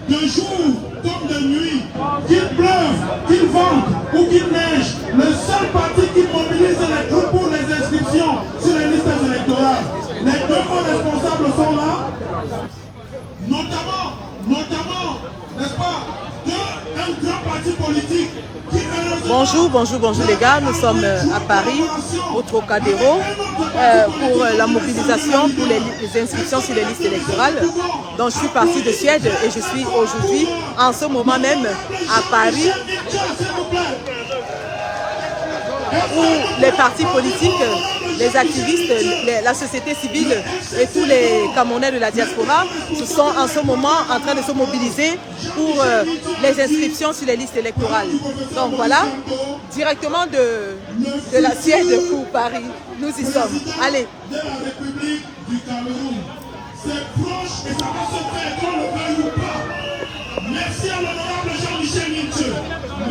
de jour comme de nuit, qu'il pleuve, qu'il vente ou qu'il neige, le seul parti qui mobilise les troupes pour les inscriptions sur les listes électorales. Les deux hauts responsables sont là, notamment, n'est-ce pas, d'un grand parti politique qui Bonjour les gars, nous sommes à Paris, au Trocadéro, pour la mobilisation pour les inscriptions sur les listes électorales. Donc je suis partie de Suède et je suis aujourd'hui, en ce moment même, à Paris, où les partis politiques, les activistes, la société civile et tous les Camerounais de la diaspora sont en ce moment en train de se mobiliser pour les inscriptions sur les listes électorales. Donc voilà, directement de la Suède pour Paris, nous y sommes. Allez. De la République du Cameroun. C'est proche et ça va se faire qu'on le veuille ou pas. Merci à l'honorable Jean-Michel Nithieu.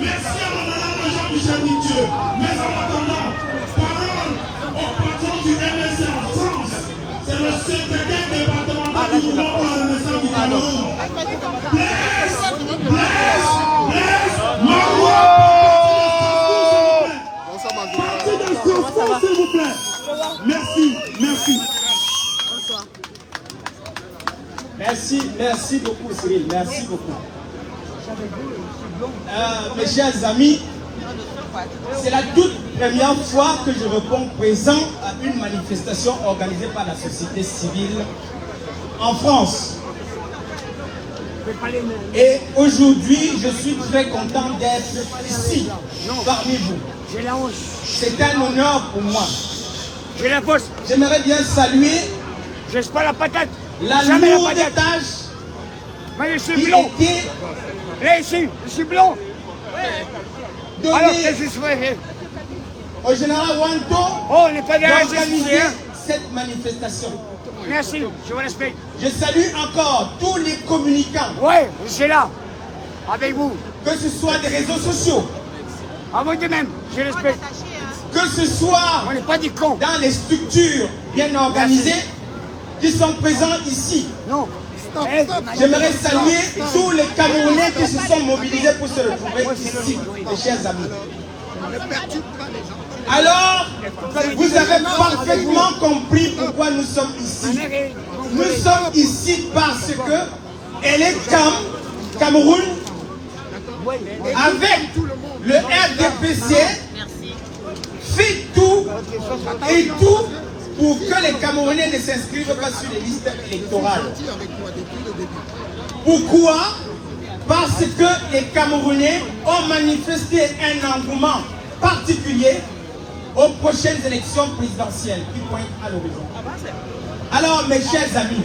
Merci à l'honorable Jean-Michel Nithieu. Mais en attendant, parole au patron du MSC en France. C'est le secrétaire départemental du mouvement pour la renaissance du Cameroun. Blaise Marois. Parti de Strasbourg, s'il vous plaît. Merci. Bonsoir. Merci beaucoup Cyril, merci beaucoup. Mes chers amis, c'est la toute première fois que je réponds présent à une manifestation organisée par la société civile en France. Et aujourd'hui, je suis très content d'être ici, parmi vous. J'ai la honte. C'est un honneur pour moi. J'ai la poste. J'aimerais bien saluer Je laisse pas la patate. la Jamais la lourde patate. tâche Moi je suis qui blond. était Là ici, je suis blond. Alors donnée qu'est-ce que je fais? au général Wanto Oh, on n'est pas des racistes, d'organiser hein. cette manifestation. Merci, je vous respecte. Je salue encore tous les communicants, Ouais, je suis là. Avec vous. que ce soit des réseaux sociaux, À vous de même, je respecte. que ce soit On n'est pas des cons. dans les structures bien organisées qui sont présents ici. Non. Eh, J'aimerais saluer tous les Camerounais qui se sont mobilisés pour se retrouver ici, mes chers amis. Alors, vous avez parfaitement compris pourquoi nous sommes ici. Nous sommes ici parce que Cameroun, avec le RDPC, fait tout et tout pour que les Camerounais ne s'inscrivent pas sur les listes électorales. Pourquoi? Parce que les Camerounais ont manifesté un engouement particulier aux prochaines élections présidentielles qui pointent à l'horizon. Alors, mes chers amis,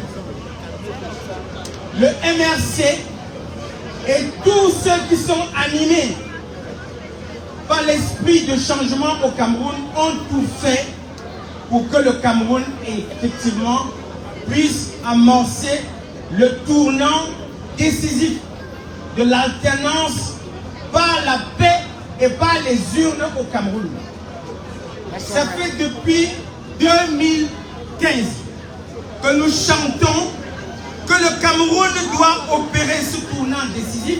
le MRC et tous ceux qui sont animés par l'esprit de changement au Cameroun ont tout fait pour que le Cameroun effectivement puisse amorcer le tournant décisif de l'alternance par la paix et par les urnes au Cameroun. Ça fait depuis 2015 que nous chantons que le Cameroun doit opérer ce tournant décisif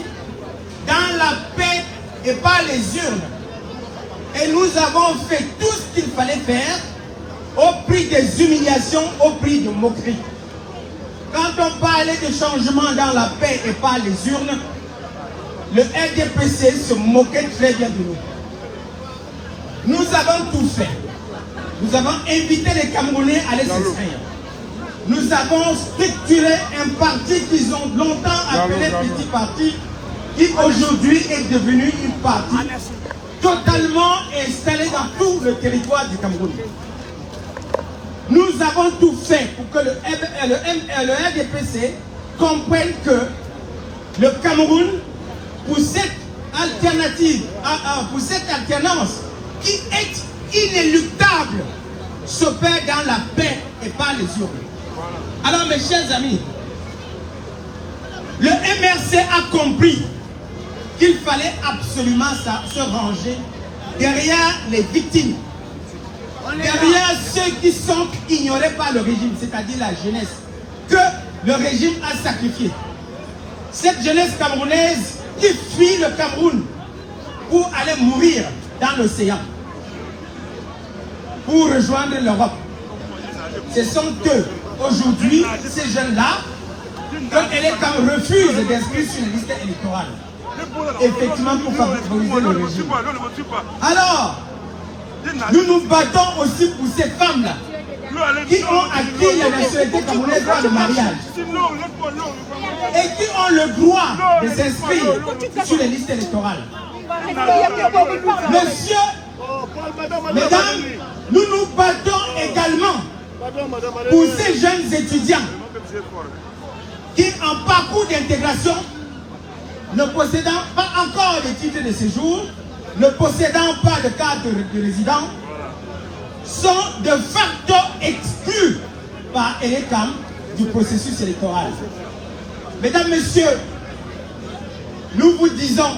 dans la paix et par les urnes. Et nous avons fait tout ce qu'il fallait faire au prix des humiliations, au prix de moqueries. Quand on parlait de changement dans la paix et par les urnes, le RDPC se moquait très bien de nous. Nous avons tout fait. Nous avons invité les Camerounais à aller s'inscrire. Nous avons structuré un parti qu'ils ont longtemps appelé Petit Parti, qui aujourd'hui est devenu une partie totalement installée dans tout le territoire du Cameroun. Nous avons tout fait pour que le RDPC comprenne que le Cameroun, pour cette alternative, pour cette alternance qui est inéluctable, s'opère dans la paix et par les urnes. Alors mes chers amis, le MRC a compris qu'il fallait absolument se ranger derrière les victimes, derrière ceux qui sont ignorés par le régime, c'est-à-dire la jeunesse, que le régime a sacrifié. Cette jeunesse camerounaise qui fuit le Cameroun pour aller mourir dans l'océan, pour rejoindre l'Europe. Ce sont eux, aujourd'hui, ces jeunes-là, quand Elecam refuse d'inscrire sur les listes électorales, effectivement pour favoriser le régime. Alors, nous nous battons aussi pour ces femmes-là, qui ont acquis la nationalité camerounaise par le mariage et qui ont le droit de s'inscrire sur les listes électorales. Monsieur, mesdames, nous nous battons également pour ces jeunes étudiants qui, en parcours d'intégration, ne possédant pas encore de titre de séjour, ne possédant pas de carte de résident, sont de facto exclus par Elecam du processus électoral. Mesdames, Messieurs, nous vous disons,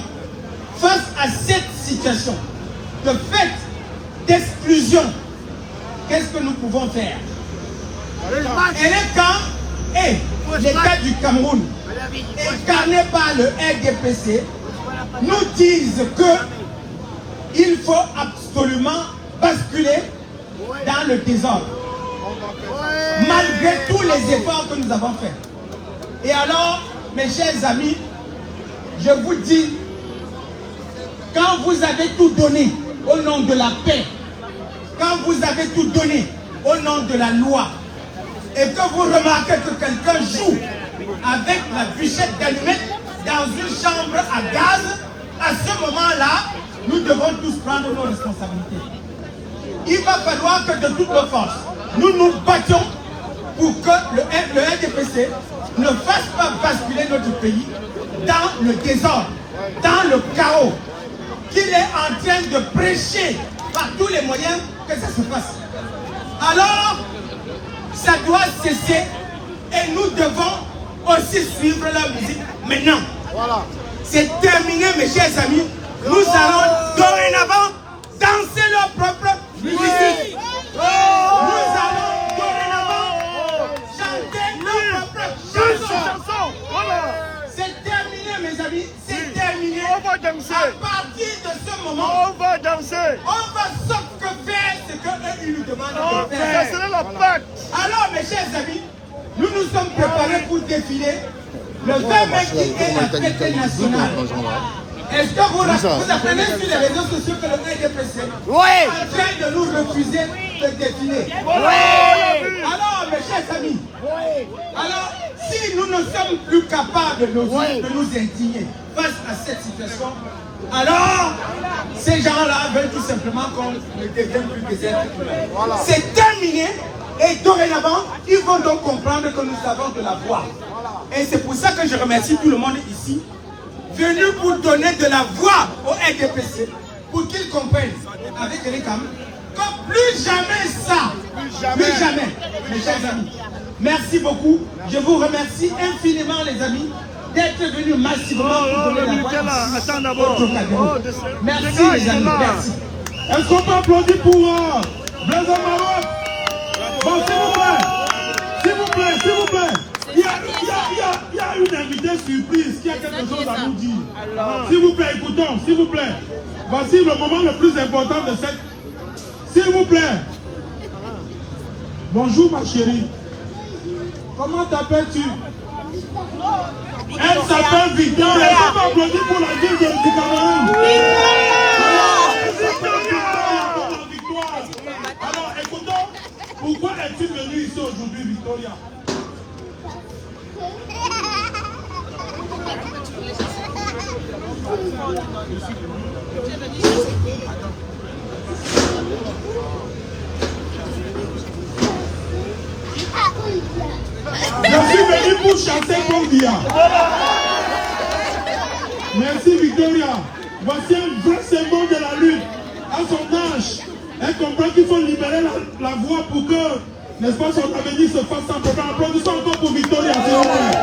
face à cette situation de fait d'exclusion, qu'est-ce que nous pouvons faire? Elecam et l'État du Cameroun, incarné par le RDPC, nous disent qu'il faut absolument basculer dans le désordre, malgré tous les efforts que nous avons faits. Et alors, mes chers amis, je vous dis, quand vous avez tout donné au nom de la paix, quand vous avez tout donné au nom de la loi, et que vous remarquez que quelqu'un joue avec la bûchette d'allumette dans une chambre à gaz, à ce moment-là, nous devons tous prendre nos responsabilités. Il va falloir que de toutes nos forces, nous nous battions pour que le RDPC ne fasse pas basculer notre pays dans le désordre, dans le chaos, qu'il est en train de prêcher par tous les moyens que ça se passe. Alors, ça doit cesser et nous devons aussi suivre la musique maintenant. Voilà. C'est terminé, mes chers amis. Nous allons dorénavant danser leur propre musique. Oui. Nous allons dorénavant chanter nos propres chansons. Voilà. C'est terminé, mes amis. C'est terminé. On va danser. À partir de ce moment, on va danser. On va sauf que faire ce qu'eux nous demandent de faire. Ça serait la pâte. Alors, mes chers amis, nous nous sommes préparés pour défiler le 20 mai qui est la fête nationale. Est-ce que vous apprenez sur les réseaux sociaux que le RDPC est en train de nous refuser de défiler? Oui. Alors, mes chers amis, alors, si nous ne sommes plus capables de nous indigner face à cette situation, alors, ces gens-là veulent tout simplement qu'on ne devienne plus des êtres humains. Voilà. C'est terminé et dorénavant, ils vont donc comprendre que nous avons de la voix. Et c'est pour ça que je remercie tout le monde ici, venu pour donner de la voix au RDPC, pour qu'ils comprennent avec Elecam que plus jamais ça, plus jamais, mes chers amis. Merci beaucoup, je vous remercie infiniment les amis, d'être venus massivement pour donner la voix ici. Merci les amis, merci. Est-ce qu'on peut applaudir pour Blaise Maroc? Bon, s'il vous plaît. Il y a une invitée surprise qui a quelque chose à nous dire. S'il vous plaît, écoutons, s'il vous plaît. Voici le moment le plus important de cette... S'il vous plaît. Bonjour ma chérie. Comment t'appelles-tu? Elle s'appelle Victoria. Est-ce qu'on peut applaudir pour la ville du Cameroun? Victoria. Alors écoutons, pourquoi es-tu venue ici aujourd'hui, Victoria? Je suis venu pour chanter Paul Biya. Merci Victoria. Voici un vrai symbole de la lutte. À son âge, elle comprend qu'il faut libérer la voie pour que, n'est-ce pas, son avenir se fasse sans problème. Applaudissons encore pour Victoria, s'il vous plaît.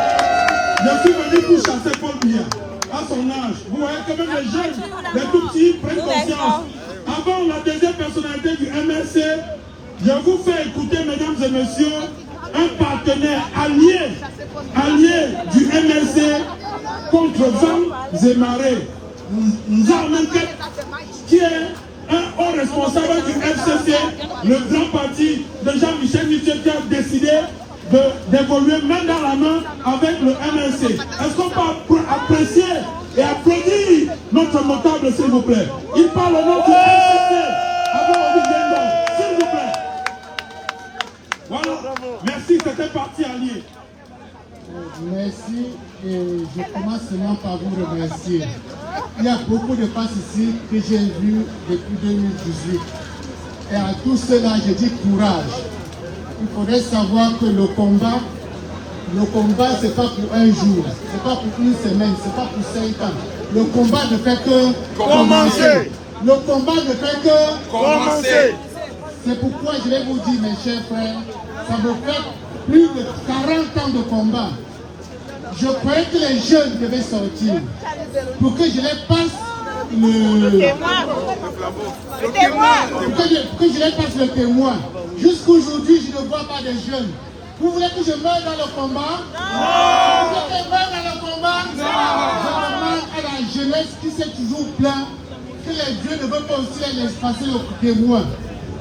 Je suis venu pour chanter Paul Biya. À son âge, vous voyez que même les jeunes, les tout petits prennent conscience. Avant la deuxième personnalité du MLC, je vous fais écouter, mesdames et messieurs, un partenaire allié du MLC, contre vents et marées. Nous avons qui est un haut responsable du FCC, le grand parti de Jean-Michel Nitieux, qui a décidé d'évoluer main dans la main avec le MNC. Est-ce qu'on peut apprécier et applaudir notre notable, s'il vous plaît? Il parle au nom du FCC. S'il vous plaît. Voilà. Merci, c'était parti allié. Merci et je commence seulement par vous remercier. Il y a beaucoup de faces ici que j'ai vues depuis 2018. Et à tous ceux-là, je dis courage. Il faudrait savoir que le combat, c'est pas pour un jour, c'est pas pour une semaine, c'est pas pour 5 ans. Le combat ne fait que commencer. Le combat ne fait que commencer. C'est pourquoi je vais vous dire, mes chers frères, ça me fait plus de 40 ans de combat. Je croyais que les jeunes devaient sortir pour que je les passe le témoin. Pour que je les passe le témoin. Jusqu'aujourd'hui, je ne vois pas de jeunes. Vous voulez que je meure dans le combat? Non. Vous voulez que je meure dans le combat? Non. Je demande à la jeunesse qui s'est toujours plaint que les dieux ne veulent pas aussi les passer le témoin.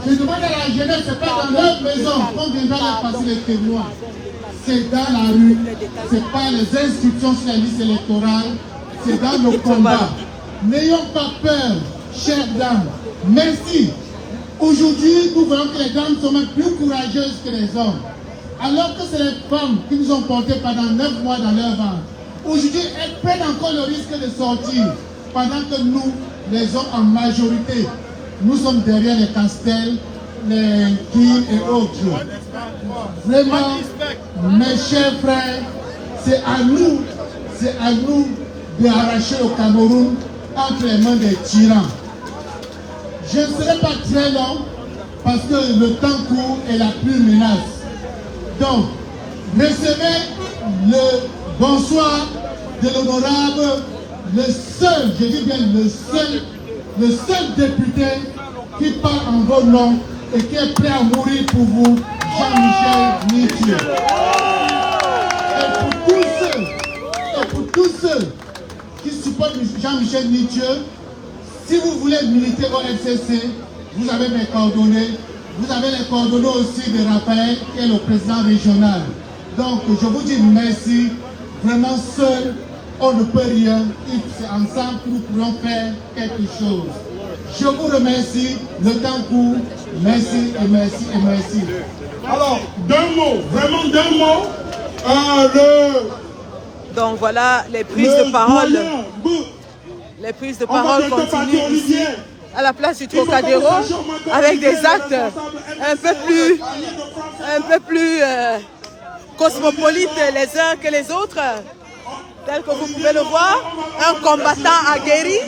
Je demande à la jeunesse, ce n'est pas dans leur maison qu'on viendra les passer les témoins. C'est dans la rue, c'est pas les inscriptions sur la liste électorale, c'est dans le combat. N'ayons pas peur, chères dames. Merci. Aujourd'hui, nous voyons que les dames sont même plus courageuses que les hommes. Alors que c'est les femmes qui nous ont portés pendant 9 mois dans leur ventre. Aujourd'hui, elles prennent encore le risque de sortir. Pendant que nous, les hommes en majorité, nous sommes derrière les castels, les quilles et autres. Vraiment, mes chers frères, c'est à nous d'arracher le Cameroun entre les mains des tyrans. Je ne serai pas très long parce que le temps court et la pluie menace. Donc, recevez le bonsoir de l'honorable, le seul, je dis bien le seul député qui parle en vos noms et qui est prêt à mourir pour vous, Jean-Michel Nitieux. Et pour tous ceux qui supportent Jean-Michel Nitieux, si vous voulez militer au FCC, vous avez mes coordonnées. Vous avez les coordonnées aussi de Raphaël, qui est le président régional. Donc, je vous dis merci. Vraiment, seul, on ne peut rien. C'est ensemble que nous pourrons faire quelque chose. Je vous remercie. Le temps court. Merci et merci et merci. Alors, d'un mot, vraiment d'un mot. Donc voilà les prises de parole. Les prises de parole continuent ici, à la place du Trocadéro, avec des actes un peu plus cosmopolites les uns que les autres, tel que vous pouvez le voir, un combattant aguerri.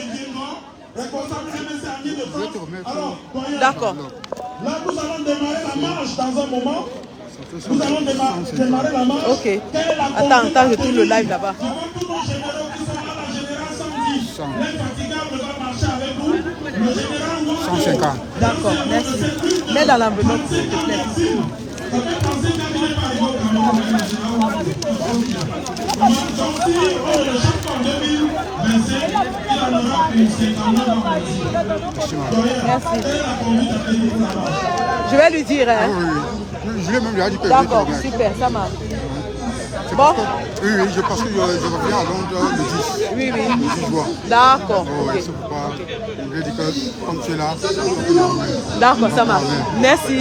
D'accord. Là, nous allons démarrer la marche dans un moment. Nous allons démarrer la marche. Ok. Attends, je tourne le live là-bas. L'infatigable va marcher avec vous. Le général 150. D'accord, merci. Mets dans l'enveloppe, s'il te plaît. Ça fait penser quand il n'est pas arrivé au Cameroun, le général. Donc, si on le chope en 2025, il en aura une 59 ans. Merci. Je vais lui dire. Hein. Je l'ai même déjà dit que d'accord, super, ça marche. Bon. Oui, je pense que je reviens à Londres le 10. Oui. Le 10 juin. D'accord. Ok. C'est pourquoi je lui ai dit que comme tu es là, d'accord, ça marche. Merci.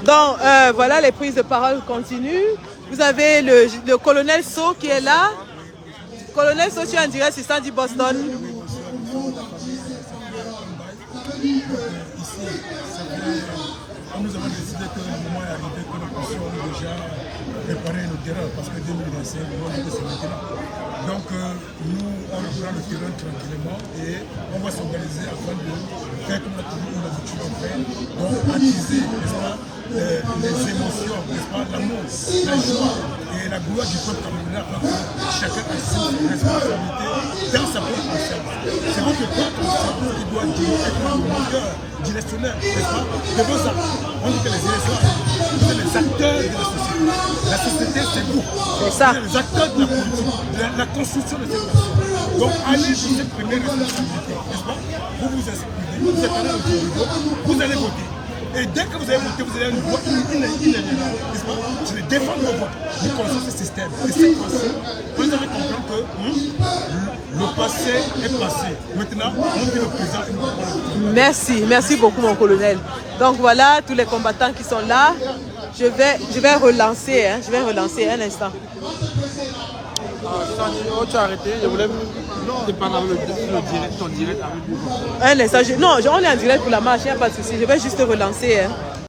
Donc, voilà, les prises de parole continuent. Vous avez le colonel So qui est là. Colonel So, tu es en direct sur Sandy Boston. Nous avons décidé que le moment est arrivé que nous puissions déjà préparer le terrain parce que 2025, c'est maintenant. Donc nous, on reprend le terrain tranquillement et on va s'organiser afin de faire comme on a toujours eu l'habitude de faire. Donc attiser, n'est-ce pas, les émotions, n'est-ce pas, l'amour, la joie et la gloire du peuple camerounais afin que chacun ait sa responsabilité dans sa propre conscience. C'est donc que quand on sait qu'il doit être le moteur directionnaire, n'est-ce pas, de vos actes. On dit que les électeurs, c'est les acteurs de la société. La société, c'est vous. C'est ça. Les acteurs de la politique, la construction de cette nation. Donc, allez sur cette première responsabilité, n'est-ce pas? Vous vous exprimez, vous êtes allé au bureau, vous allez voter. Et dès que vous allez voter, vous allez avoir une voix inaliénable, n'est-ce pas? Je vais défendre le vote. Nous connaissons ce système. Et cette fois-ci, vous allez comprendre que le passé est passé. Maintenant, on dit le présent et nous. Merci beaucoup mon colonel. Donc voilà, tous les combattants qui sont là. Je vais relancer un instant. Tu as arrêté, je voulais te parler avec ton direct avec lui. Un instant, non, on est en direct pour la marche, il n'y a pas de souci. Je vais juste relancer.